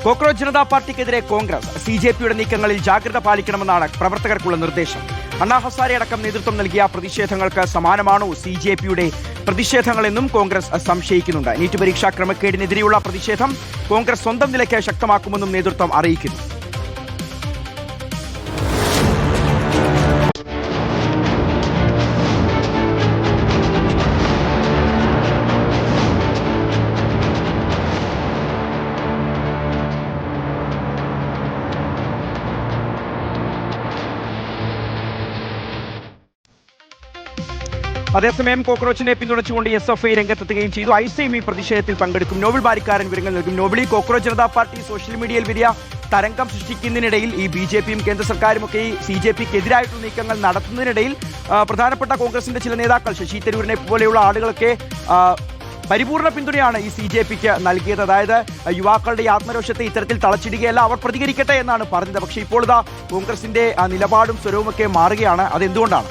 Cockroach Janata പാർട്ടിക്കെതിരെ Congress സിജെപിയുടെ നീക്കങ്ങളിൽ ജാഗ്രത പാലിക്കണമെന്നാണ് പ്രവർത്തകർക്കുള്ള നിർദ്ദേശം. അണ്ണാ ഹസാരെ അടക്കം നേതൃത്വം നൽകിയ പ്രതിഷേധങ്ങൾക്ക് സമാനമാണോ സിജെപിയുടെ പ്രതിഷേധങ്ങളെന്നും കോൺഗ്രസ് സംശയിക്കുന്നുണ്ട്. നീറ്റ് പരീക്ഷാ ക്രമക്കേടിനെതിരെയുള്ള പ്രതിഷേധം കോൺഗ്രസ് സ്വന്തം നിലയ്ക്ക് ശക്തമാക്കുമെന്നും നേതൃത്വം അറിയിക്കുന്നു. അതേസമയം കോക്രോച്ചിനെ പിന്തുണച്ചുകൊണ്ട് SFI രംഗത്തെത്തുകയും ചെയ്തു. ഐസയും ഈ പ്രതിഷേധത്തിൽ പങ്കെടുക്കും. നോബിൾ ബാരിക്കാരൻ വിവരങ്ങൾ നൽകും. Noble, cockroach Janata party social മീഡിയയിൽ വലിയ തരംഗം സൃഷ്ടിക്കുന്നതിനിടയിൽ ഈ BJPയും കേന്ദ്ര സർക്കാരും ഒക്കെ ഈ CJPക്കെതിരായിട്ടുള്ള നീക്കങ്ങൾ നടത്തുന്നതിനിടയിൽ പ്രധാനപ്പെട്ട കോൺഗ്രസിന്റെ ചില നേതാക്കൾ, ശശി തരൂരിനെ പോലെയുള്ള ആളുകളൊക്കെ പരിപൂർണ്ണ പിന്തുണയാണ് ഈ CJPക്ക് നൽകിയത്. അതായത് യുവാക്കളുടെ ഈ ആത്മരോഷത്തെ ഇത്തരത്തിൽ തളച്ചിടുകയല്ല, അവർ പ്രതികരിക്കട്ടെ എന്നാണ് പറഞ്ഞത്. പക്ഷേ ഇപ്പോൾ ഇതാ കോൺഗ്രസിന്റെ നിലപാടും സ്വരവുമൊക്കെ മാറുകയാണ്. അതെന്തുകൊണ്ടാണ്?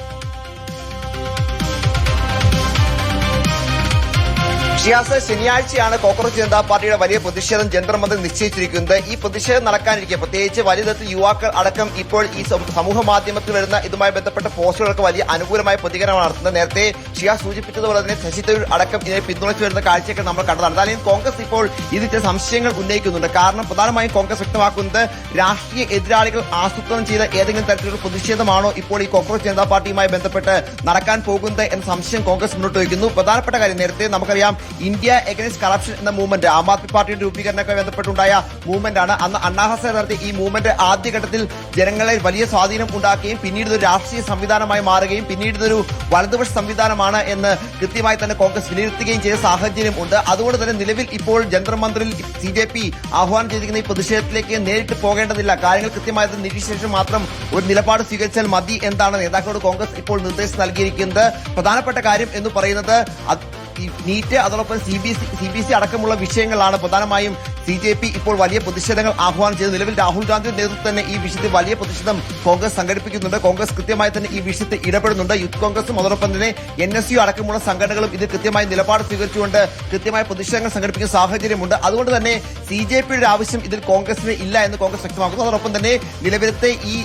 ശനിയാഴ്ചയാണ് കോക്രോച്ച് ജനതാ പാർട്ടിയുടെ വലിയ പ്രതിഷേധം ജന്തർ മന്ദിർ നിശ്ചയിച്ചിരിക്കുന്നത്. ഈ പ്രതിഷേധം നടക്കാനിരിക്കെ പ്രത്യേകിച്ച് വലിയ തരത്തിൽ യുവാക്കൾ അടക്കം ഇപ്പോൾ ഈ സമൂഹ മാധ്യമത്തിൽ വരുന്ന ഇതുമായി ബന്ധപ്പെട്ട പോസ്റ്റുകൾക്ക് വലിയ അനുകൂലമായ പ്രതികരണമാണ് നടത്തുന്നത്. നേരത്തെ ഷിയാസ് സൂചിപ്പിച്ചതുപോലെ തന്നെ ശശി തരൂർ അടക്കം ഇതിനെ പിന്തുണച്ചു വരുന്ന കാഴ്ചയൊക്കെ നമ്മൾ കണ്ടതാണ്. എന്തായാലും കോൺഗ്രസ് ഇപ്പോൾ ഇതിൽ ചില സംശയങ്ങൾ ഉന്നയിക്കുന്നുണ്ട്. കാരണം പ്രധാനമായും കോൺഗ്രസ് വ്യക്തമാക്കുന്നത് രാഷ്ട്രീയ എതിരാളികൾ ആസൂത്രണം ചെയ്ത ഏതെങ്കിലും തരത്തിലുള്ള പ്രതിഷേധമാണോ ഇപ്പോൾ ഈ കോക്രോച്ച് ജനതാ പാർട്ടിയുമായി ബന്ധപ്പെട്ട് നടക്കാൻ പോകുന്നത് എന്ന സംശയം കോൺഗ്രസ് മുന്നോട്ട് വയ്ക്കുന്നു. പ്രധാനപ്പെട്ട കാര്യം, നേരത്തെ നമുക്കറിയാം ഇന്ത്യ എഗൈൻസ്റ്റ് കറപ്ഷൻ എന്ന മൂവ്മെന്റ് ആം ആദ്മി പാർട്ടിയുടെ രൂപീകരണമൊക്കെ ബന്ധപ്പെട്ടുണ്ടായ മൂവ്മെന്റ് ആണ്. അന്ന് അണ്ണാ ഹസാരെ നടത്തിയ ഈ മൂവ്മെന്റ് ആദ്യഘട്ടത്തിൽ ജനങ്ങളിൽ വലിയ സ്വാധീനം ഉണ്ടാക്കുകയും പിന്നീട് ഇതൊരു രാഷ്ട്രീയ സംവിധാനമായി മാറുകയും പിന്നീട് ഇതൊരു വലതുപക്ഷ സംവിധാനമാണ് എന്ന് കൃത്യമായി തന്നെ കോൺഗ്രസ് വിലയിരുത്തുകയും ചെയ്ത സാഹചര്യം ഉണ്ട്. അതുകൊണ്ട് തന്നെ നിലവിൽ ഇപ്പോൾ ജന്തർ മന്ദിറിൽ CJP ആഹ്വാനം ചെയ്തിരിക്കുന്ന ഈ പ്രതിഷേധത്തിലേക്ക് നേരിട്ട് പോകേണ്ടതില്ല, കാര്യങ്ങൾ കൃത്യമായത് നിരീക്ഷിച്ച ശേഷം മാത്രം ഒരു നിലപാട് സ്വീകരിച്ചാൽ മതി എന്താണ് നേതാക്കളോട് കോൺഗ്രസ് ഇപ്പോൾ നിർദ്ദേശം നൽകിയിരിക്കുന്നത്. പ്രധാനപ്പെട്ട കാര്യം എന്ന് പറയുന്നത് ഈ നീറ്റ് അതോടൊപ്പം CBC അടക്കമുള്ള വിഷയങ്ങളാണ് പ്രധാനമായും CJP ഇപ്പോൾ വലിയ പ്രതിഷേധങ്ങൾ ആഹ്വാനം ചെയ്തു. നിലവിൽ രാഹുൽ ഗാന്ധിയുടെ നേതൃത്വം തന്നെ ഈ വിഷയത്തിൽ വലിയ പ്രതിഷേധം കോൺഗ്രസ് സംഘടിപ്പിക്കുന്നുണ്ട്. കോൺഗ്രസ് കൃത്യമായി തന്നെ ഈ വിഷയത്തിൽ ഇടപെടുന്നുണ്ട്. യൂത്ത് കോൺഗ്രസും അതോടൊപ്പം തന്നെ NSU അടക്കമുള്ള സംഘടനകളും ഇത് കൃത്യമായി നിലപാട് സ്വീകരിച്ചുകൊണ്ട് കൃത്യമായ പ്രതിഷേധങ്ങൾ സംഘടിപ്പിക്കുന്ന സാഹചര്യമുണ്ട്. അതുകൊണ്ട് തന്നെ CJPയുടെ ആവശ്യം ഇതിൽ കോൺഗ്രസിന് ഇല്ല എന്ന് കോൺഗ്രസ് വ്യക്തമാക്കുന്നു. അതോടൊപ്പം തന്നെ നിലവിലത്തെ ഈ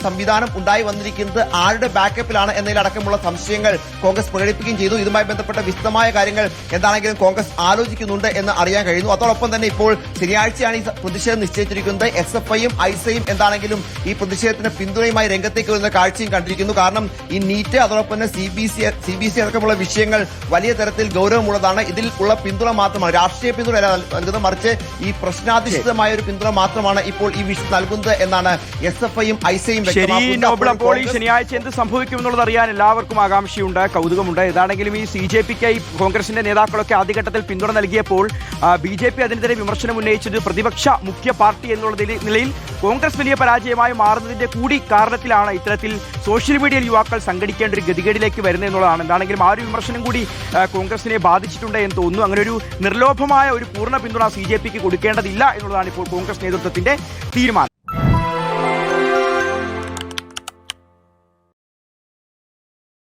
സംവിധാനം ഉണ്ടായി വന്നിരിക്കുന്നത് ആരുടെ ബാക്കപ്പിലാണ് എന്നതിലടക്കമുള്ള സംശയങ്ങൾ കോൺഗ്രസ് പ്രകടിപ്പിക്കുകയും ചെയ്തു. ഇതുമായി ബന്ധപ്പെട്ട വിശദമായ കാര്യങ്ങൾ എന്താണെങ്കിലും കോൺഗ്രസ് ആലോചിക്കുന്നുണ്ട് എന്ന് അറിയാൻ കഴിയുന്നു. അതോടൊപ്പം തന്നെ ഇപ്പോൾ ശനിയാഴ്ചയാണ് ഈ പ്രതിഷേധം നിശ്ചയിച്ചിരിക്കുന്നത്. SFIയും ഐസയും എന്താണെങ്കിലും ഈ പ്രതിഷേധത്തിന് പിന്തുണയുമായി രംഗത്തേക്ക് വരുന്ന കാഴ്ചയും കണ്ടിരിക്കുന്നു. കാരണം ഈ നീറ്റ് അതോടൊപ്പം തന്നെ CBC അടക്കമുള്ള വിഷയങ്ങൾ വലിയ തരത്തിൽ ഗൗരവമുള്ളതാണ്. ഇതിൽ ഉള്ള പിന്തുണ മാത്രമാണ്, രാഷ്ട്രീയ പിന്തുണ നൽകുന്നത്, മറിച്ച് ഈ പ്രശ്നാധിഷ്ഠിതമായ ഒരു പിന്തുണ മാത്രമാണ് ഇപ്പോൾ ഈ വിഷയം നൽകുന്നത് എന്നാണ് SFIയും ഐസയും വ്യക്തമാക്കുന്നത്. ഈ ശനിയാഴ്ച എന്ത് സംഭവിക്കുമെന്നുള്ളത് അറിയാൻ എല്ലാവർക്കും ആകാംക്ഷയുണ്ട്, കൗതുകമുണ്ട്. ഏതാണെങ്കിലും ഈ CJPക്ക് കോൺഗ്രസിന്റെ നേതാക്കളൊക്കെ ആദ്യഘട്ടത്തിൽ പിന്തുണ നൽകിയപ്പോൾ BJP അതിനെതിരെ വിമർശനം ഉന്നയിച്ചത് പ്രതിപക്ഷ മുഖ്യ പാർട്ടി എന്നുള്ള നിലയിൽ കോൺഗ്രസ് വലിയ പരാജയമായി മാറുന്നതിന്റെ കൂടി കാരണത്തിലാണ് ഇത്തരത്തിൽ സോഷ്യൽ മീഡിയയിൽ യുവാക്കൾ സംഘടിക്കേണ്ട ഒരു ഗതികേടിലേക്ക് വരുന്നത് എന്നുള്ളതാണ്. എന്താണെങ്കിലും ആ ഒരു വിമർശനം കൂടി കോൺഗ്രസിനെ ബാധിച്ചിട്ടുണ്ട് എന്ന് തോന്നുന്നു. അങ്ങനെ ഒരു നിർലോഭമായ ഒരു പൂർണ്ണ പിന്തുണ CJPക്ക് കൊടുക്കേണ്ടതില്ല എന്നുള്ളതാണ് ഇപ്പോൾ കോൺഗ്രസ് നേതൃത്വത്തിന്റെ തീരുമാനം.